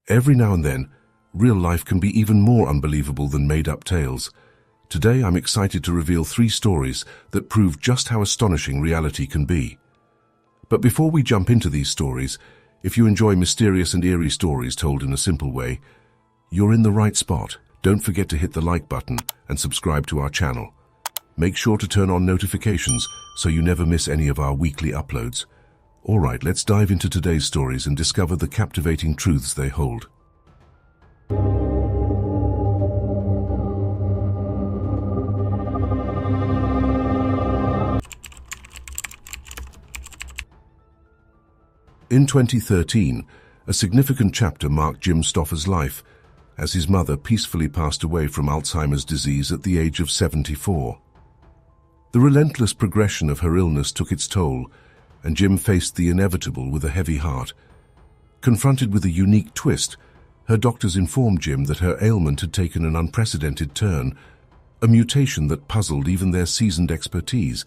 Every now and then, real life can be even more unbelievable than made-up tales. Today I'm excited to reveal 3 stories that prove just how astonishing reality can be. But before we jump into these stories, if you enjoy mysterious and eerie stories told in a simple way, you're in the right spot. Don't forget to hit the like button and subscribe to our channel. Make sure to turn on notifications so you never miss any of our weekly uploads. Alright, let's dive into today's stories and discover the captivating truths they hold. In 2013, a significant chapter marked Jim Stoffer's life as his mother peacefully passed away from Alzheimer's disease at the age of 74. The relentless progression of her illness took its toll, and Jim faced the inevitable with a heavy heart. Confronted with a unique twist, her doctors informed Jim that her ailment had taken an unprecedented turn, a mutation that puzzled even their seasoned expertise.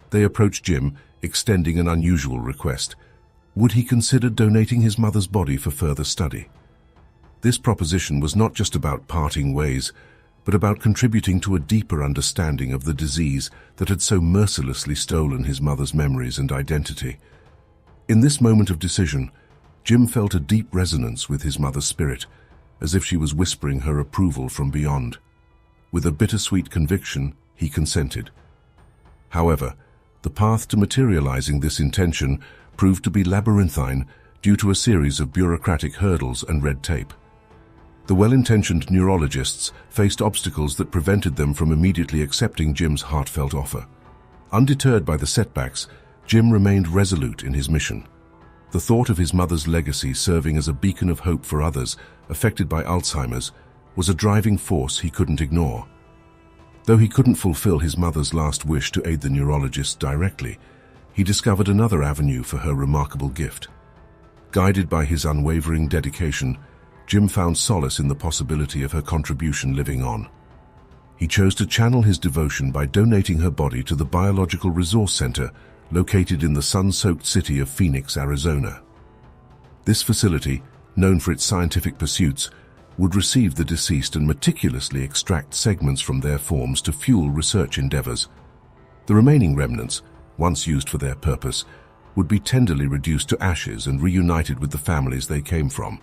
They approached Jim, extending an unusual request. Would he consider donating his mother's body for further study? This proposition was not just about parting ways, but about contributing to a deeper understanding of the disease that had so mercilessly stolen his mother's memories and identity. In this moment of decision, Jim felt a deep resonance with his mother's spirit, as if she was whispering her approval from beyond. With a bittersweet conviction, he consented. However, the path to materializing this intention proved to be labyrinthine due to a series of bureaucratic hurdles and red tape. The well-intentioned neurologists faced obstacles that prevented them from immediately accepting Jim's heartfelt offer. Undeterred by the setbacks, Jim remained resolute in his mission. The thought of his mother's legacy serving as a beacon of hope for others affected by Alzheimer's was a driving force he couldn't ignore. Though he couldn't fulfill his mother's last wish to aid the neurologists directly, he discovered another avenue for her remarkable gift. Guided by his unwavering dedication, Jim found solace in the possibility of her contribution living on. He chose to channel his devotion by donating her body to the Biological Resource Center located in the sun-soaked city of Phoenix, Arizona. This facility, known for its scientific pursuits, would receive the deceased and meticulously extract segments from their forms to fuel research endeavors. The remaining remnants, once used for their purpose, would be tenderly reduced to ashes and reunited with the families they came from.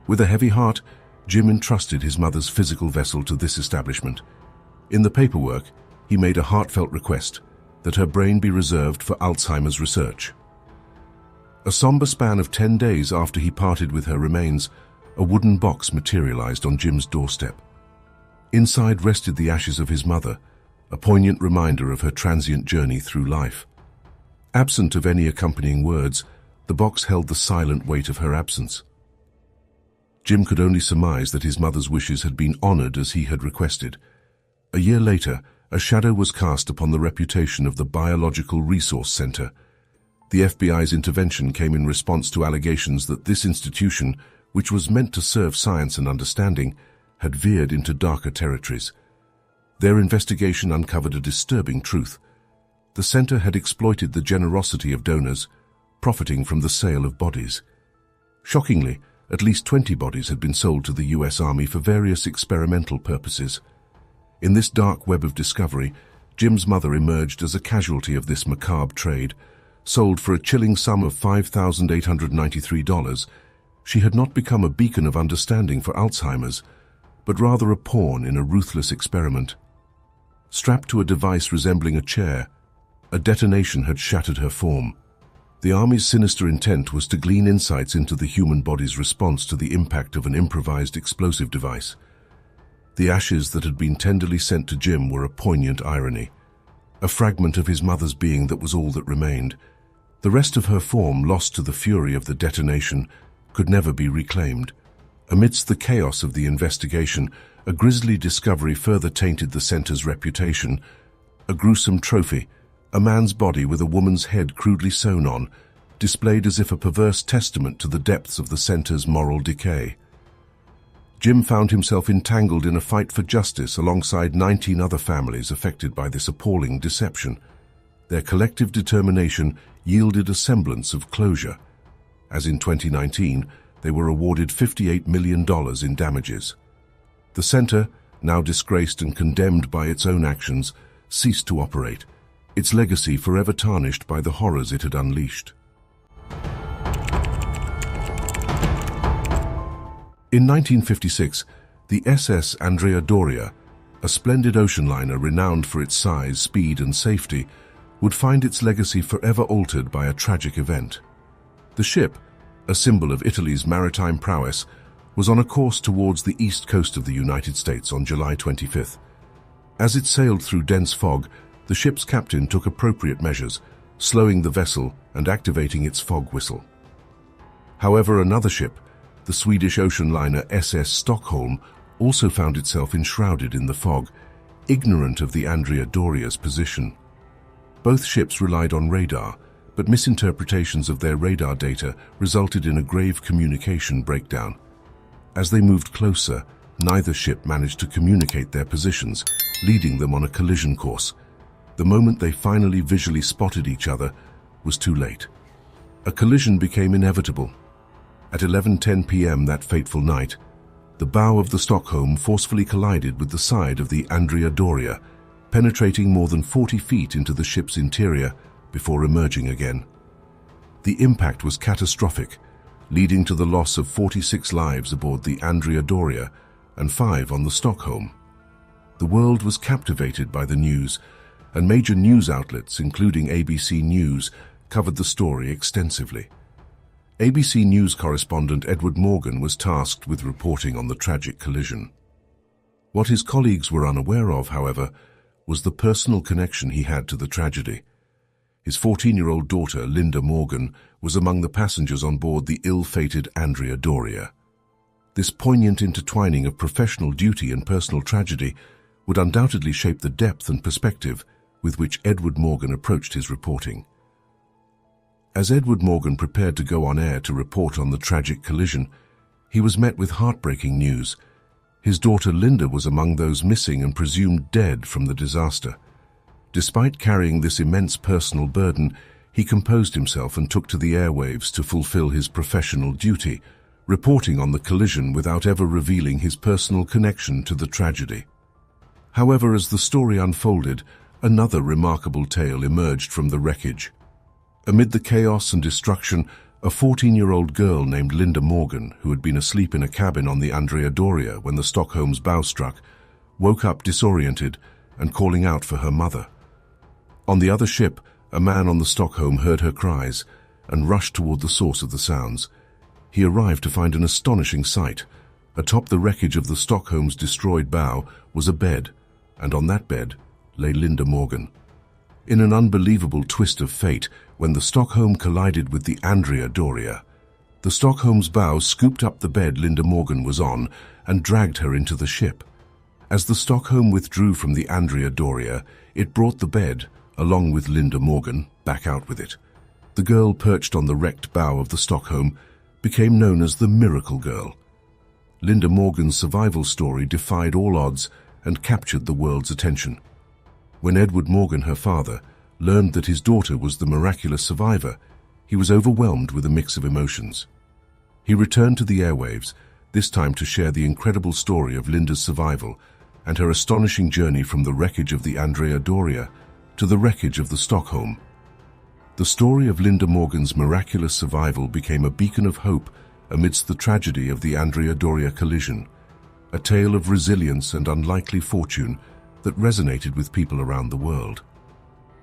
With a heavy heart, Jim entrusted his mother's physical vessel to this establishment. In the paperwork, he made a heartfelt request that her brain be reserved for Alzheimer's research. A somber span of 10 days after he parted with her remains, a wooden box materialized on Jim's doorstep. Inside rested the ashes of his mother, a poignant reminder of her transient journey through life. Absent of any accompanying words, the box held the silent weight of her absence. Jim could only surmise that his mother's wishes had been honored as he had requested. A year later, a shadow was cast upon the reputation of the Biological Resource Center. The FBI's intervention came in response to allegations that this institution, which was meant to serve science and understanding, had veered into darker territories. Their investigation uncovered a disturbing truth. The center had exploited the generosity of donors, profiting from the sale of bodies. Shockingly, at least 20 bodies had been sold to the U.S. Army for various experimental purposes. In this dark web of discovery, Jim's mother emerged as a casualty of this macabre trade. Sold for a chilling sum of $5,893, she had not become a beacon of understanding for Alzheimer's, but rather a pawn in a ruthless experiment. Strapped to a device resembling a chair, a detonation had shattered her form. The Army's sinister intent was to glean insights into the human body's response to the impact of an improvised explosive device. The ashes that had been tenderly sent to Jim were a poignant irony. A fragment of his mother's being that was all that remained. The rest of her form, lost to the fury of the detonation, could never be reclaimed. Amidst the chaos of the investigation, a grisly discovery further tainted the center's reputation. A gruesome trophy, a man's body with a woman's head crudely sewn on, displayed as if a perverse testament to the depths of the center's moral decay. Jim found himself entangled in a fight for justice alongside 19 other families affected by this appalling deception. Their collective determination yielded a semblance of closure. As in 2019, They were awarded $58 million in damages. The center, now disgraced and condemned by its own actions, ceased to operate, its legacy forever tarnished by the horrors it had unleashed. In 1956, the SS Andrea Doria, a splendid ocean liner renowned for its size, speed, and safety, would find its legacy forever altered by a tragic event. The ship, a symbol of Italy's maritime prowess, was on a course towards the east coast of the United States on July 25th. As it sailed through dense fog, the ship's captain took appropriate measures, slowing the vessel and activating its fog whistle. However, another ship, the Swedish ocean liner SS Stockholm, also found itself enshrouded in the fog, ignorant of the Andrea Doria's position. Both ships relied on radar, but misinterpretations of their radar data resulted in a grave communication breakdown. As they moved closer, neither ship managed to communicate their positions, leading them on a collision course. The moment they finally visually spotted each other was too late. A collision became inevitable. At 11:10 p.m. that fateful night, the bow of the Stockholm forcefully collided with the side of the Andrea Doria, penetrating more than 40 feet into the ship's interior before emerging again. The impact was catastrophic, leading to the loss of 46 lives aboard the Andrea Doria and 5 on the Stockholm. The world was captivated by the news, and major news outlets, including ABC News, covered the story extensively. ABC News correspondent Edward Morgan was tasked with reporting on the tragic collision. What his colleagues were unaware of, however, was the personal connection he had to the tragedy. His 14-year-old daughter, Linda Morgan, was among the passengers on board the ill-fated Andrea Doria. This poignant intertwining of professional duty and personal tragedy would undoubtedly shape the depth and perspective with which Edward Morgan approached his reporting. As Edward Morgan prepared to go on air to report on the tragic collision, he was met with heartbreaking news. His daughter Linda was among those missing and presumed dead from the disaster. Despite carrying this immense personal burden, he composed himself and took to the airwaves to fulfill his professional duty, reporting on the collision without ever revealing his personal connection to the tragedy. However, as the story unfolded, another remarkable tale emerged from the wreckage. Amid the chaos and destruction, a 14-year-old girl named Linda Morgan, who had been asleep in a cabin on the Andrea Doria when the Stockholm's bow struck, woke up disoriented and calling out for her mother. On the other ship, a man on the Stockholm heard her cries and rushed toward the source of the sounds. He arrived to find an astonishing sight. Atop the wreckage of the Stockholm's destroyed bow was a bed, and on that bed lay Linda Morgan. In an unbelievable twist of fate, when the Stockholm collided with the Andrea Doria, the Stockholm's bow scooped up the bed Linda Morgan was on and dragged her into the ship. As the Stockholm withdrew from the Andrea Doria, it brought the bed, along with Linda Morgan, back out with it. The girl perched on the wrecked bow of the Stockholm became known as the Miracle Girl. Linda Morgan's survival story defied all odds and captured the world's attention. When Edward Morgan, her father, learned that his daughter was the miraculous survivor, he was overwhelmed with a mix of emotions. He returned to the airwaves, this time to share the incredible story of Linda's survival and her astonishing journey from the wreckage of the Andrea Doria to the wreckage of the Stockholm. The story of Linda Morgan's miraculous survival became a beacon of hope amidst the tragedy of the Andrea Doria collision, a tale of resilience and unlikely fortune that resonated with people around the world.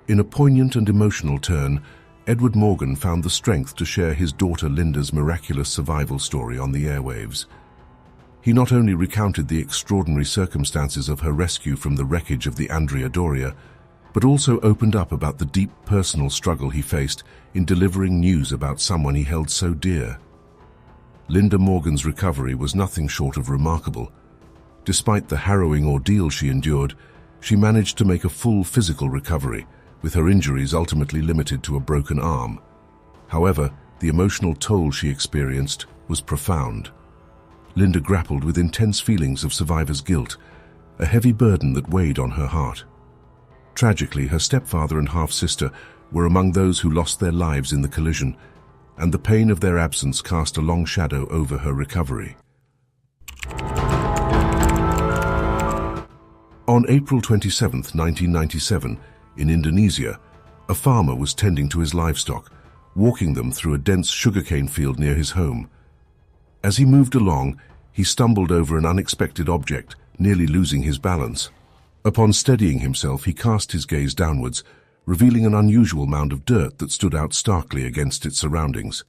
In a poignant and emotional turn, Edward Morgan found the strength to share his daughter Linda's miraculous survival story on the airwaves. He not only recounted the extraordinary circumstances of her rescue from the wreckage of the Andrea Doria, but also opened up about the deep personal struggle he faced in delivering news about someone he held so dear. Linda Morgan's recovery was nothing short of remarkable. Despite the harrowing ordeal she endured, she managed to make a full physical recovery, with her injuries ultimately limited to a broken arm. However, the emotional toll she experienced was profound. Linda grappled with intense feelings of survivor's guilt, a heavy burden that weighed on her heart. Tragically, her stepfather and half-sister were among those who lost their lives in the collision, and the pain of their absence cast a long shadow over her recovery. On April 27, 1997, in Indonesia, a farmer was tending to his livestock, walking them through a dense sugarcane field near his home. As he moved along, he stumbled over an unexpected object, nearly losing his balance. Upon steadying himself, he cast his gaze downwards, revealing an unusual mound of dirt that stood out starkly against its surroundings.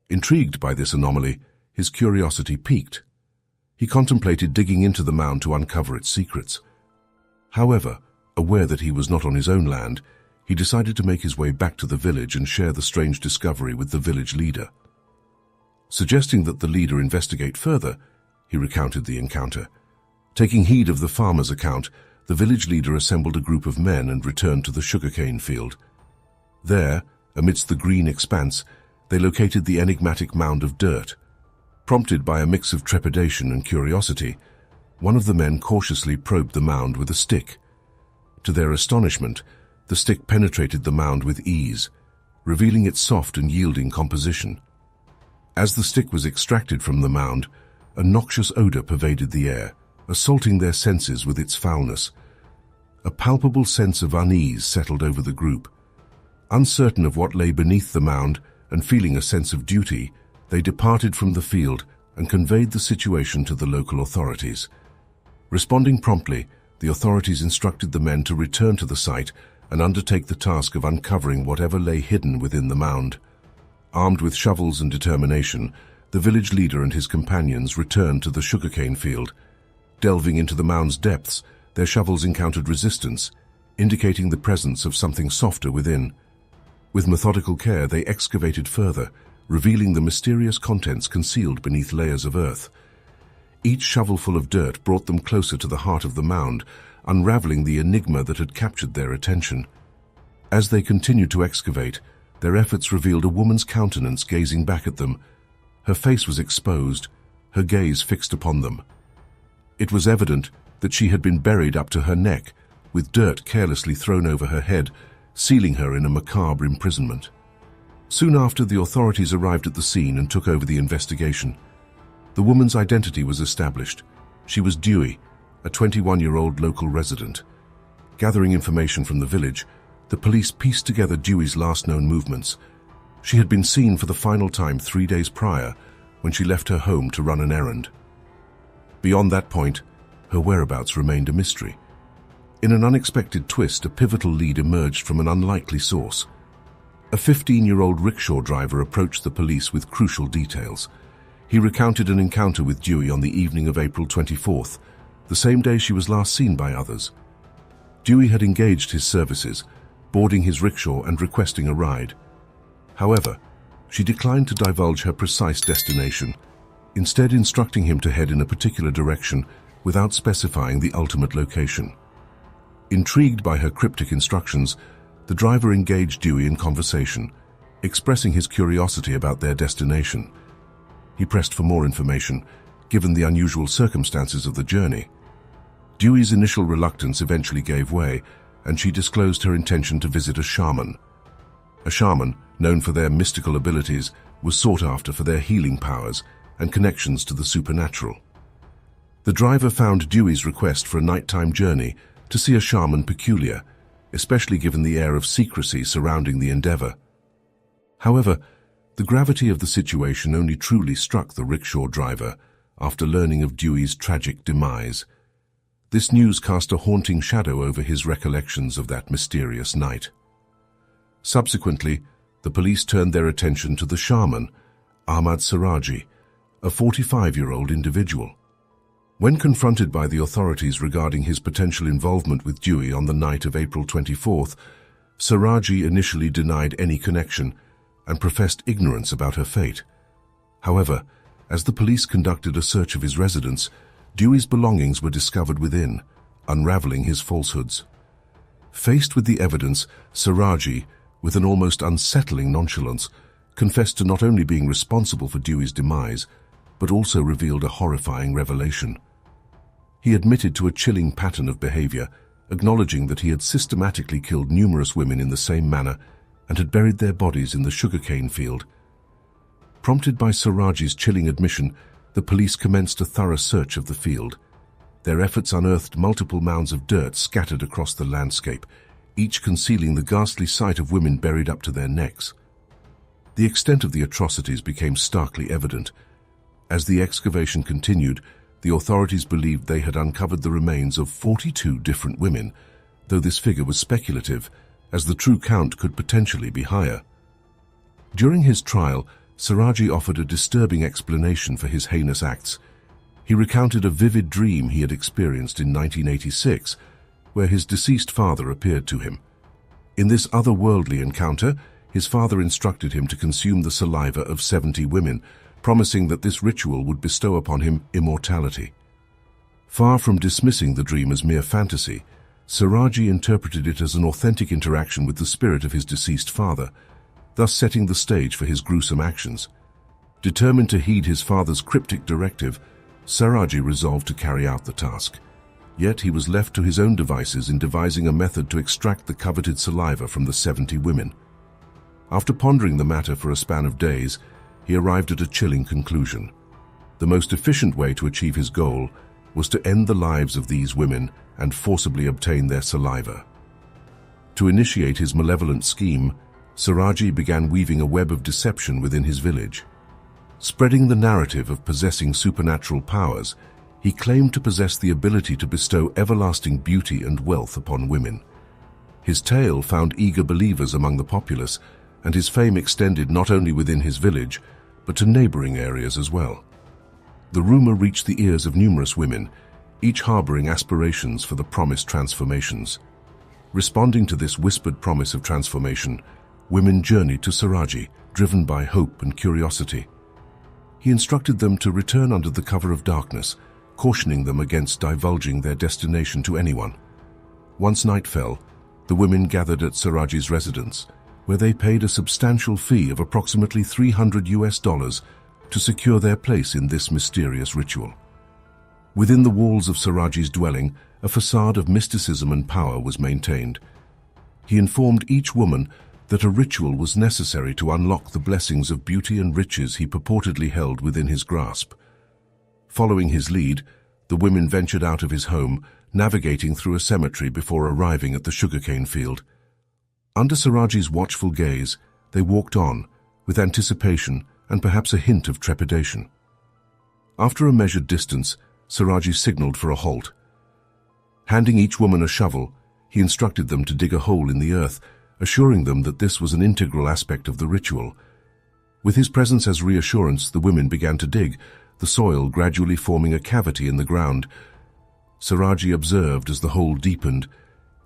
Intrigued by this anomaly, his curiosity piqued. He contemplated digging into the mound to uncover its secrets. However, aware that he was not on his own land, he decided to make his way back to the village and share the strange discovery with the village leader. Suggesting that the leader investigate further, he recounted the encounter. Taking heed of the farmer's account, the village leader assembled a group of men and returned to the sugarcane field. There, amidst the green expanse, they located the enigmatic mound of dirt. Prompted by a mix of trepidation and curiosity, one of the men cautiously probed the mound with a stick. To their astonishment, the stick penetrated the mound with ease, revealing its soft and yielding composition. As the stick was extracted from the mound, a noxious odor pervaded the air, assaulting their senses with its foulness. A palpable sense of unease settled over the group. Uncertain of what lay beneath the mound and feeling a sense of duty, they departed from the field and conveyed the situation to the local authorities. Responding promptly, the authorities instructed the men to return to the site and undertake the task of uncovering whatever lay hidden within the mound. Armed with shovels and determination, the village leader and his companions returned to the sugarcane field. Delving into the mound's depths, their shovels encountered resistance, indicating the presence of something softer within. With methodical care, they excavated further, revealing the mysterious contents concealed beneath layers of earth. Each shovelful of dirt brought them closer to the heart of the mound, unraveling the enigma that had captured their attention. As they continued to excavate, their efforts revealed a woman's countenance gazing back at them. Her face was exposed, her gaze fixed upon them. It was evident that she had been buried up to her neck, with dirt carelessly thrown over her head, sealing her in a macabre imprisonment. Soon after, the authorities arrived at the scene and took over the investigation. The woman's identity was established. She was Dewey, a 21-year-old local resident. Gathering information from the village, the police pieced together Dewey's last known movements. She had been seen for the final time 3 days prior, when she left her home to run an errand. Beyond that point, her whereabouts remained a mystery. In an unexpected twist, a pivotal lead emerged from an unlikely source. A 15-year-old rickshaw driver approached the police with crucial details. He recounted an encounter with Dewey on the evening of April 24th, the same day she was last seen by others. Dewey had engaged his services, boarding his rickshaw and requesting a ride. However, she declined to divulge her precise destination, instead instructing him to head in a particular direction without specifying the ultimate location. Intrigued by her cryptic instructions, the driver engaged Dewey in conversation, expressing his curiosity about their destination. He pressed for more information, given the unusual circumstances of the journey. Dewey's initial reluctance eventually gave way, and she disclosed her intention to visit a shaman. A shaman, known for their mystical abilities, was sought after for their healing powers and connections to the supernatural. The driver found Dewey's request for a nighttime journey to see a shaman peculiar, especially given the air of secrecy surrounding the endeavor. However, the gravity of the situation only truly struck the rickshaw driver after learning of Dewey's tragic demise. This news cast a haunting shadow over his recollections of that mysterious night. Subsequently, the police turned their attention to the shaman, Ahmad Siraji, a 45-year-old individual. When confronted by the authorities regarding his potential involvement with Dewey on the night of April 24th, Siraji initially denied any connection and professed ignorance about her fate. However, as the police conducted a search of his residence, Dewey's belongings were discovered within, unraveling his falsehoods. Faced with the evidence, Siraji, with an almost unsettling nonchalance, confessed to not only being responsible for Dewey's demise, but also revealed a horrifying revelation. He admitted to a chilling pattern of behavior, acknowledging that he had systematically killed numerous women in the same manner and had buried their bodies in the sugarcane field. Prompted by Siraji's chilling admission, the police commenced a thorough search of the field. Their efforts unearthed multiple mounds of dirt scattered across the landscape, each concealing the ghastly sight of women buried up to their necks. The extent of the atrocities became starkly evident. As the excavation continued, the authorities believed they had uncovered the remains of 42 different women, though this figure was speculative, as the true count could potentially be higher. During his trial, Siraji offered a disturbing explanation for his heinous acts. He recounted a vivid dream he had experienced in 1986, where his deceased father appeared to him. In this otherworldly encounter, his father instructed him to consume the saliva of 70 women, promising that this ritual would bestow upon him immortality. Far from dismissing the dream as mere fantasy, Siraji interpreted it as an authentic interaction with the spirit of his deceased father, thus setting the stage for his gruesome actions. Determined to heed his father's cryptic directive, Siraji resolved to carry out the task. Yet he was left to his own devices in devising a method to extract the coveted saliva from the 70 women. After pondering the matter for a span of days, he arrived at a chilling conclusion. The most efficient way to achieve his goal was to end the lives of these women and forcibly obtain their saliva. To initiate his malevolent scheme, Siraji began weaving a web of deception within his village. Spreading the narrative of possessing supernatural powers, he claimed to possess the ability to bestow everlasting beauty and wealth upon women. His tale found eager believers among the populace, and his fame extended not only within his village, but to neighboring areas as well. The rumor reached the ears of numerous women, each harboring aspirations for the promised transformations. Responding to this whispered promise of transformation, women journeyed to Siraji, driven by hope and curiosity. He instructed them to return under the cover of darkness, cautioning them against divulging their destination to anyone. Once night fell, the women gathered at Siraji's residence, where they paid a substantial fee of approximately $300 to secure their place in this mysterious ritual. Within the walls of Siraji's dwelling, a facade of mysticism and power was maintained. He informed each woman that a ritual was necessary to unlock the blessings of beauty and riches he purportedly held within his grasp. Following his lead, the women ventured out of his home, navigating through a cemetery before arriving at the sugarcane field. Under Siraji's watchful gaze, they walked on, with anticipation and perhaps a hint of trepidation. After a measured distance, Siraji signaled for a halt. Handing each woman a shovel, he instructed them to dig a hole in the earth, assuring them that this was an integral aspect of the ritual. With his presence as reassurance, the women began to dig, the soil gradually forming a cavity in the ground. Siraji observed as the hole deepened,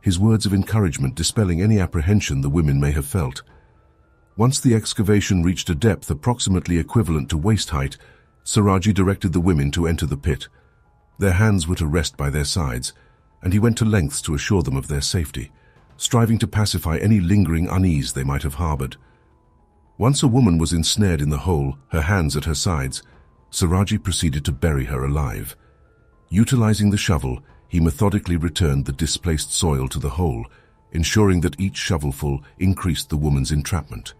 his words of encouragement dispelling any apprehension the women may have felt. Once the excavation reached a depth approximately equivalent to waist height, Siraji directed the women to enter the pit. Their hands were to rest by their sides, and he went to lengths to assure them of their safety, striving to pacify any lingering unease they might have harbored. Once a woman was ensnared in the hole, her hands at her sides, Siraji proceeded to bury her alive. Utilizing the shovel, he methodically returned the displaced soil to the hole, ensuring that each shovelful increased the woman's entrapment.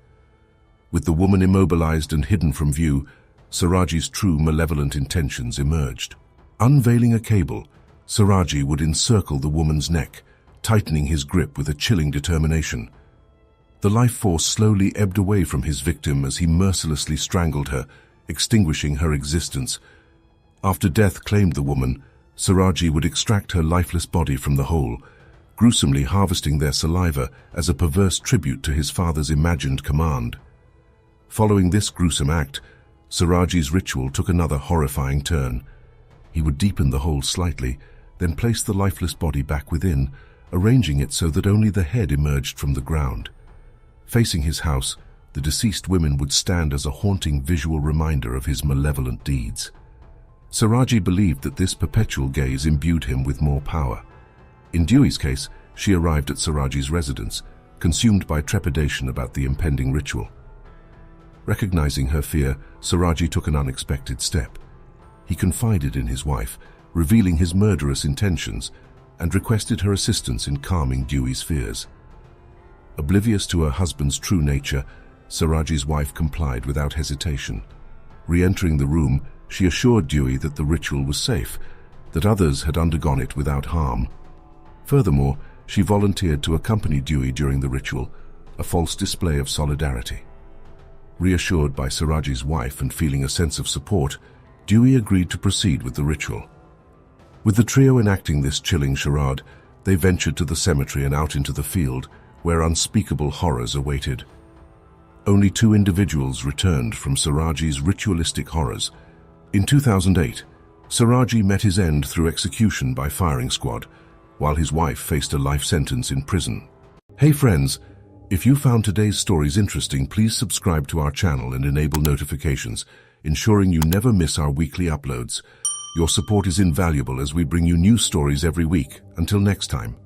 With the woman immobilized and hidden from view, Siraji's true malevolent intentions emerged. Unveiling a cable, Siraji would encircle the woman's neck, tightening his grip with a chilling determination. The life force slowly ebbed away from his victim as he mercilessly strangled her, extinguishing her existence. After death claimed the woman, Siraji would extract her lifeless body from the hole, gruesomely harvesting their saliva as a perverse tribute to his father's imagined command. Following this gruesome act, Siraji's ritual took another horrifying turn. He would deepen the hole slightly, then place the lifeless body back within, arranging it so that only the head emerged from the ground. Facing his house, the deceased women would stand as a haunting visual reminder of his malevolent deeds. Siraji believed that this perpetual gaze imbued him with more power. In Dewey's case, she arrived at Siraji's residence, consumed by trepidation about the impending ritual. Recognizing her fear, Siraji took an unexpected step. He confided in his wife, revealing his murderous intentions, and requested her assistance in calming Dewey's fears. Oblivious to her husband's true nature, Siraji's wife complied without hesitation. Re-entering the room, she assured Dewey that the ritual was safe, that others had undergone it without harm. Furthermore, she volunteered to accompany Dewey during the ritual, a false display of solidarity. Reassured by Siraji's wife and feeling a sense of support, Dewey agreed to proceed with the ritual. With the trio enacting this chilling charade, they ventured to the cemetery and out into the field, where unspeakable horrors awaited. Only 2 individuals returned from Siraji's ritualistic horrors. In 2008, Siraji met his end through execution by firing squad, while his wife faced a life sentence in prison. Hey friends, if you found today's stories interesting, please subscribe to our channel and enable notifications, ensuring you never miss our weekly uploads. Your support is invaluable as we bring you new stories every week. Until next time.